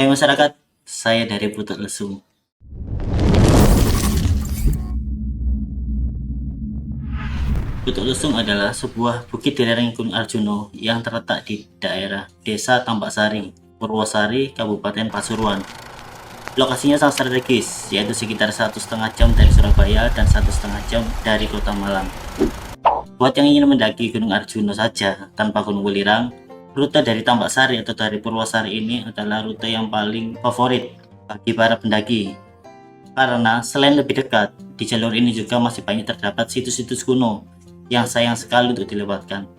Hai masyarakat, saya dari Putuk Lesung. Putuk Lesung adalah sebuah bukit di lereng Gunung Arjuna yang terletak di daerah Desa Tambak Sari, Purwosari, Kabupaten Pasuruan. Lokasinya sangat strategis, yaitu sekitar 1,5 jam dari Surabaya dan 1,5 jam dari Kota Malang. Buat yang ingin mendaki Gunung Arjuna saja tanpa Gunung Welirang, rute dari Tambak Sari atau dari Purwosari ini adalah rute yang paling favorit bagi para pendaki. Karena selain lebih dekat, di jalur ini juga masih banyak terdapat situs-situs kuno yang sayang sekali untuk dilewatkan.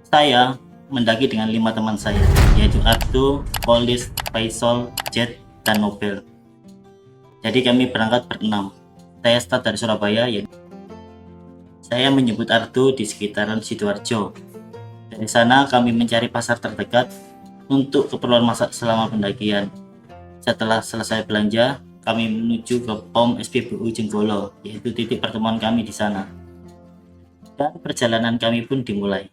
Saya mendaki dengan 5 teman saya, yaitu Ardo, Polis, Faisal, Jet, dan Nobel. Jadi kami berangkat berenam. Saya start dari Surabaya, saya menyebut Ardo di sekitaran Sidoarjo. Dari sana kami mencari pasar terdekat untuk keperluan masak selama pendakian. Setelah selesai belanja, kami menuju ke POM SPBU Jenggolo, yaitu titik pertemuan kami di sana. Dan perjalanan kami pun dimulai.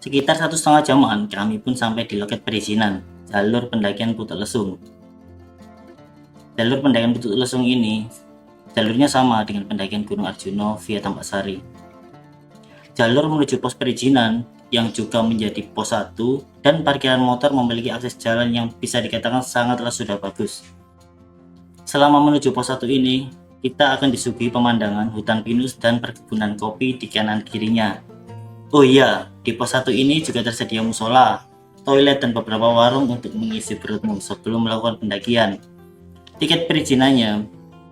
Sekitar 1,5 jaman kami pun sampai di loket perizinan jalur pendakian Putuk Lesung. Jalur pendakian Putuk Lesung ini jalurnya sama dengan pendakian Gunung Arjuna via Tambak Sari. Jalur menuju pos perizinan yang juga menjadi pos 1 dan parkiran motor memiliki akses jalan yang bisa dikatakan sangatlah sudah bagus. Selama menuju pos 1 ini, kita akan disuguhi pemandangan hutan pinus dan perkebunan kopi di kanan kirinya. Oh iya, di pos 1 ini juga tersedia musola, toilet, dan beberapa warung untuk mengisi perutmu sebelum melakukan pendakian. Tiket perizinannya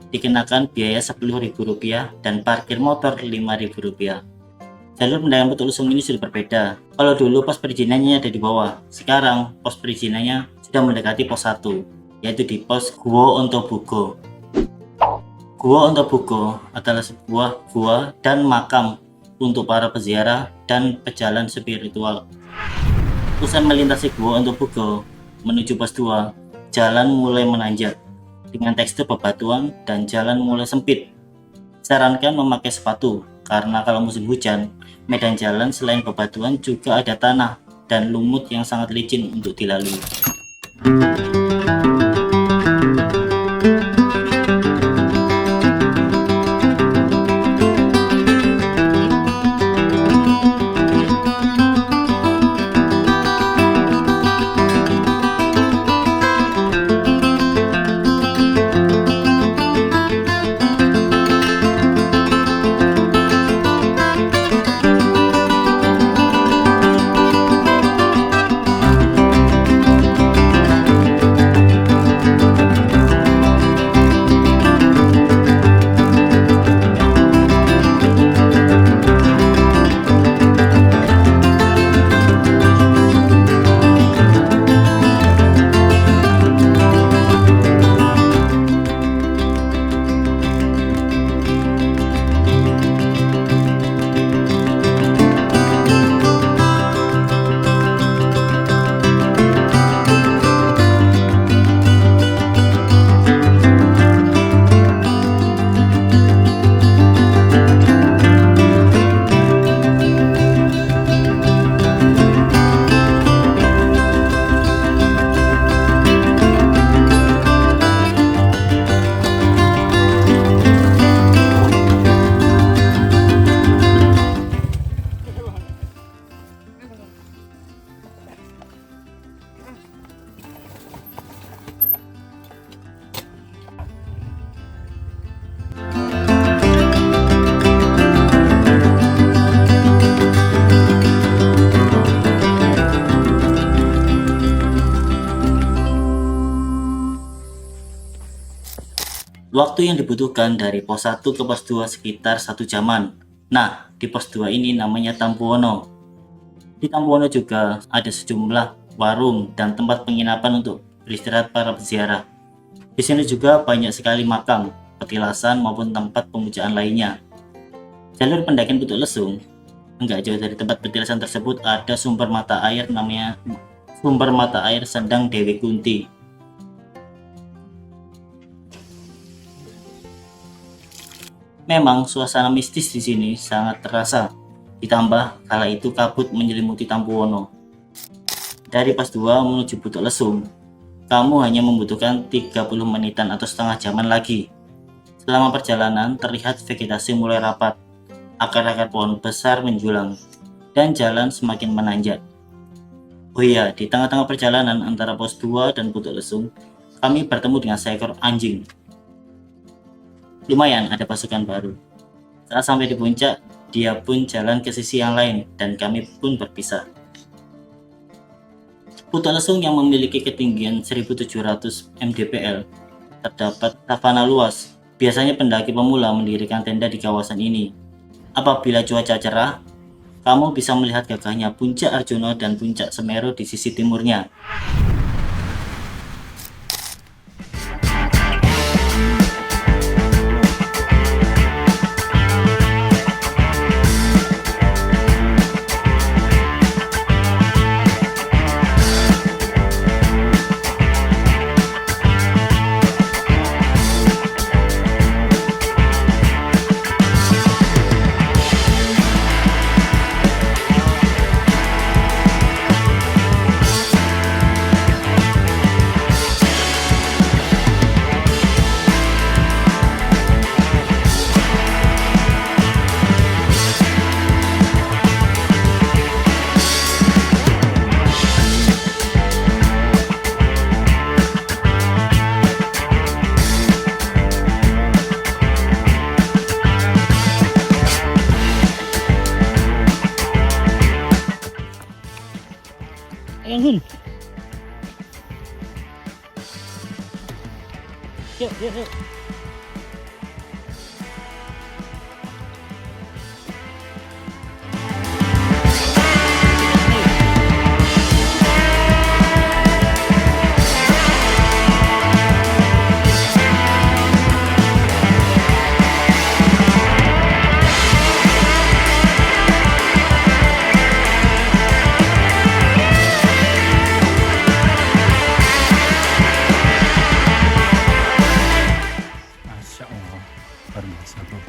dikenakan biaya Rp10.000 dan parkir motor Rp5.000. Jalur pendakian Putuk Lesung ini sudah berbeda. Kalau dulu pos perizinannya ada di bawah, sekarang pos perizinannya sudah mendekati pos 1, yaitu di pos Gua Ontobugo. Gua Ontobugo adalah sebuah gua dan makam untuk para peziarah dan pejalan spiritual. Usai melintasi Gua Ontobugo menuju pos 2, jalan mulai menanjak dengan tekstur bebatuan dan jalan mulai sempit. Sarankan memakai sepatu karena kalau musim hujan, medan jalan selain bebatuan juga ada tanah dan lumut yang sangat licin untuk dilalui. Waktu yang dibutuhkan dari pos 1 ke pos 2 sekitar 1 jaman. Nah, di pos 2 ini namanya Tampuwono. Di Tampuwono juga ada sejumlah warung dan tempat penginapan untuk beristirahat para peziarah. Di sini juga banyak sekali makam, petilasan maupun tempat pemujaan lainnya. Jalur pendakian Putuk Lesung, enggak jauh dari tempat petilasan tersebut ada sumber mata air namanya Sumber Mata Air Sendang Dewi Kunti. Memang suasana mistis di sini sangat terasa. Ditambah kala itu kabut menyelimuti Tampuwono. Dari pos 2 menuju Putuk Lesung, kamu hanya membutuhkan 30 menitan atau setengah jaman lagi. Selama perjalanan terlihat vegetasi mulai rapat, akar-akar pohon besar menjulang, dan jalan semakin menanjak. Oh iya, di tengah-tengah perjalanan antara pos 2 dan Putuk Lesung, kami bertemu dengan seekor anjing. Lumayan ada pasukan baru. Saat sampai di puncak, dia pun jalan ke sisi yang lain dan kami pun berpisah. Putuk Lesung yang memiliki ketinggian 1700 mdpl, terdapat savana luas. Biasanya pendaki pemula mendirikan tenda di kawasan ini. Apabila cuaca cerah, kamu bisa melihat gagahnya Puncak Arjuna dan Puncak Semeru di sisi timurnya. Ayan Hun. Yuk, yuk, yuk. Masya Allah, luar biasa bro.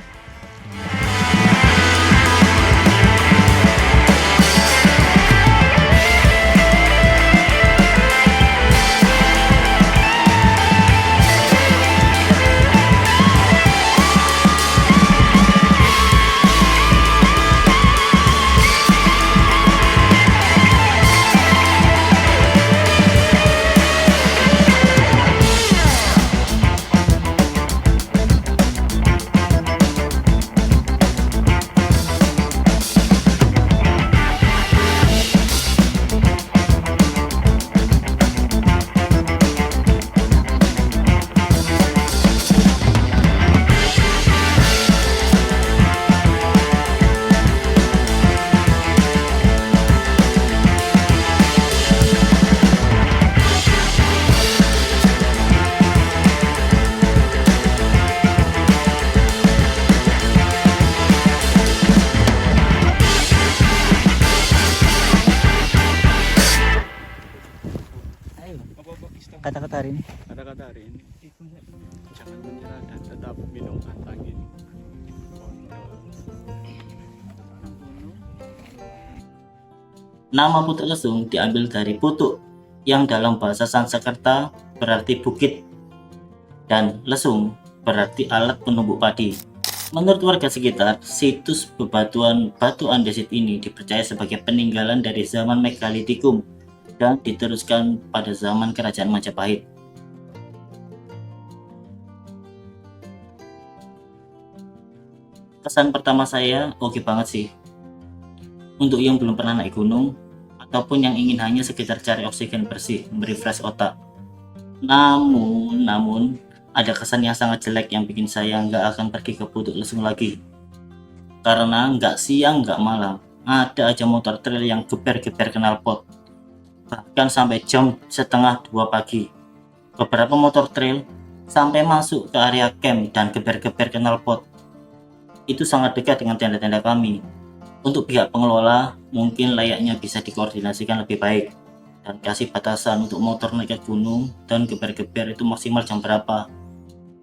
Kata-kata hari ini. Kata-kata hari ini, jangan menyerah dan tetap minum antangin. Nama Putuk Lesung diambil dari putuk yang dalam bahasa Sanskerta berarti bukit dan lesung berarti alat penumbuk padi. Menurut warga sekitar, situs bebatuan batu andesit ini dipercaya sebagai peninggalan dari zaman Megalitikum dan diteruskan pada zaman Kerajaan Majapahit. Kesan pertama saya oke banget sih. Untuk yang belum pernah naik gunung ataupun yang ingin hanya sekedar cari oksigen bersih, merefresh otak. Namun ada kesan yang sangat jelek yang bikin saya nggak akan pergi ke Putuk Lesung lagi. Karena nggak siang nggak malam, ada aja motor trail yang geber-geber knalpot. Bahkan sampai jam setengah 2 pagi. Beberapa motor trail sampai masuk ke area camp dan geber-geber knalpot. Itu sangat dekat dengan tenda-tenda kami. Untuk pihak pengelola, mungkin layaknya bisa dikoordinasikan lebih baik dan kasih batasan untuk motor naik ke gunung dan geber-geber itu maksimal jam berapa.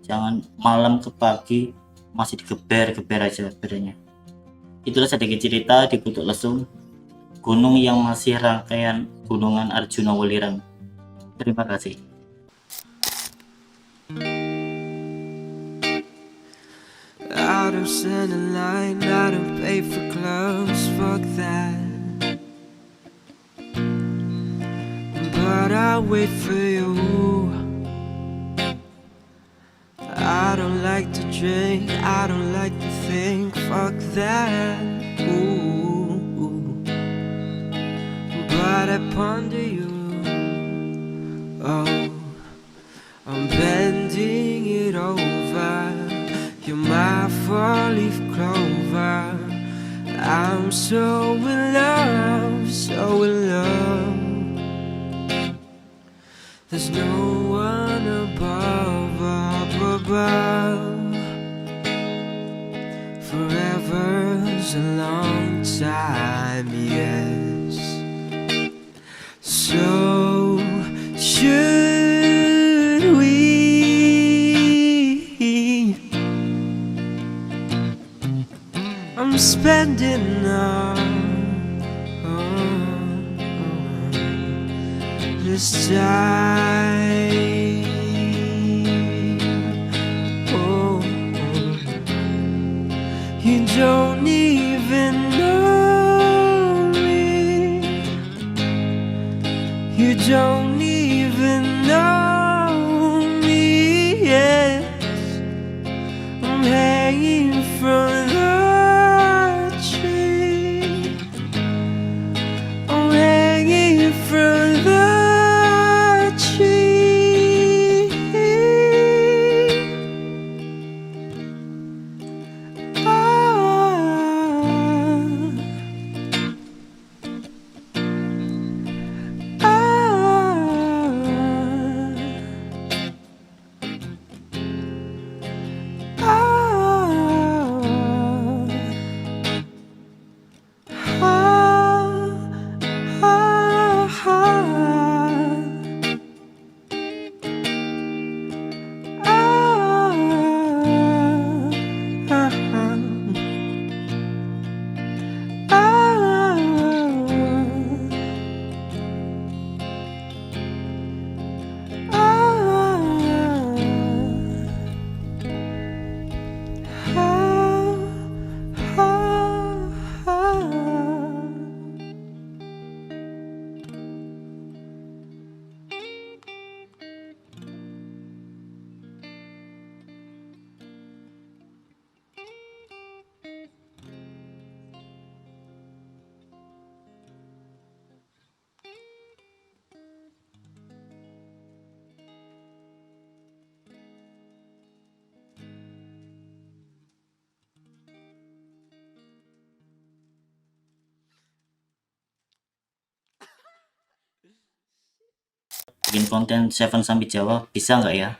Jangan malam ke pagi masih digeber-geber aja bedanya. Itulah sedikit cerita di Putuk Lesung, gunung yang masih rangkaian gunungan Arjuna Welirang. Terima kasih. I don't stand in line, I don't pay for clothes, fuck that. But I wait for you. I don't like to drink, I don't like to think, fuck that. Ooh. But I ponder you. Oh, I'm bending it over. You're my four-leaf clover. I'm so in love, so in love. There's no one above, up above. Forever's a long time, yes. So should we? I'm spending this time. Oh, you don't even know me. You don't even know me. Yes, I'm hanging from the tree. I'm hanging from the tree. Bikin konten Seven Summit Jawa bisa nggak ya?